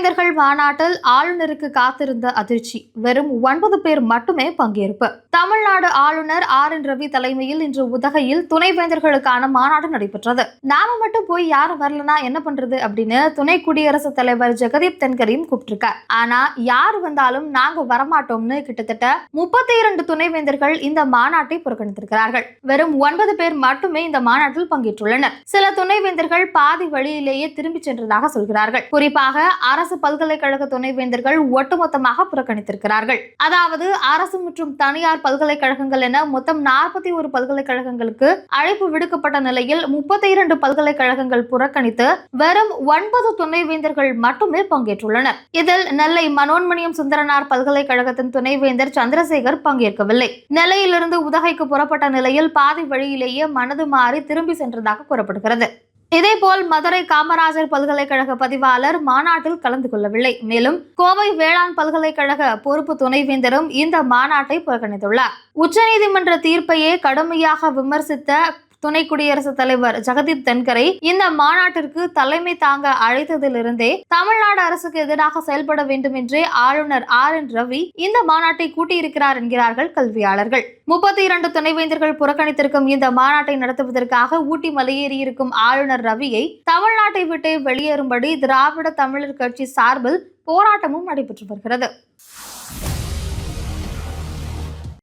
துணைவேந்தர்கள் மாநாட்டில் ஆளுநருக்கு காத்திருந்த அதிர்ச்சி. வெறும் 9 பேர் மட்டுமே பங்கேற்பு. தமிழ்நாடு ஆளுநர் RN ரவி தலைமையில் இன்று உதகையில் துணைவேந்தர்களுக்கான மாநாடு நடைபெற்றது. நாம மட்டும் போய் யாரும் வரலனா என்ன பண்றது அப்படின்னு துணை குடியரசுத் தலைவர் ஜெகதீப் தன்கரையும் கூப்பிட்டிருக்கார். ஆனா யார் வந்தாலும் நாங்க வரமாட்டோம்னு கிட்டத்தட்ட 32 துணைவேந்தர்கள் இந்த மாநாட்டை புறக்கணித்திருக்கிறார்கள். வெறும் 9 பேர் மட்டுமே இந்த மாநாட்டில் பங்கேற்றுள்ளனர். சில துணைவேந்தர்கள் பாதி வழியிலேயே திரும்பி சென்றதாக சொல்கிறார்கள். குறிப்பாக அரசு பல்கலைக்கழக துணைவேந்தர்கள் ஒட்டுமொத்தமாக புறக்கணித்திருக்கிறார்கள். அதாவது அரசு மற்றும் தனியார் பல்கலைக்கழகங்கள் என மொத்தம் 41 பல்கலைக்கழகங்களுக்கு அழைப்பு விடுக்கப்பட்ட நிலையில் 32 பல்கலைக்கழகங்கள் புறக்கணித்து வெறும் 9 துணைவேந்தர்கள் மட்டுமே பங்கேற்றுள்ளனர். இதில் நெல்லை மனோன்மணியம் சுந்தரனார் பல்கலைக்கழகத்தின் துணைவேந்தர் சந்திரசேகர் பங்கேற்கவில்லை. நெல்லையிலிருந்து உதகைக்கு புறப்பட்ட நிலையில் பாதி வழியிலேயே மனது மாறி திரும்பி சென்றதாக கூறப்படுகிறது. இதேபோல் மதுரை காமராஜர் பல்கலைக்கழக பதிவாளர் மாநாட்டில் கலந்து கொள்ளவில்லை. மேலும் கோவை வேளாண் பல்கலைக்கழக பொறுப்பு துணைவேந்தரும் இந்த மாநாட்டை புறக்கணித்துள்ளார். உச்சநீதிமன்ற தீர்ப்பையே கடுமையாக விமர்சித்த துணை குடியரசுத் தலைவர் ஜெகதீப் தன்கரை இந்த மாநாட்டிற்கு தலைமை தாங்க அழைத்ததிலிருந்தே தமிழ்நாடு அரசுக்கு எதிராக செயல்பட வேண்டும் என்றே ஆளுநர் RN ரவி இந்த மாநாட்டை கூட்டியிருக்கிறார் என்கிறார்கள் கல்வியாளர்கள். 32 துணைவேந்தர்கள் புறக்கணித்திருக்கும் இந்த மாநாட்டை நடத்துவதற்காக ஊட்டி மலையேறியிருக்கும் ஆளுநர் ரவியை தமிழ்நாட்டை விட்டு வெளியேறும்படி திராவிட தமிழர் கட்சி சார்பில் போராட்டமும் நடைபெற்று வருகிறது.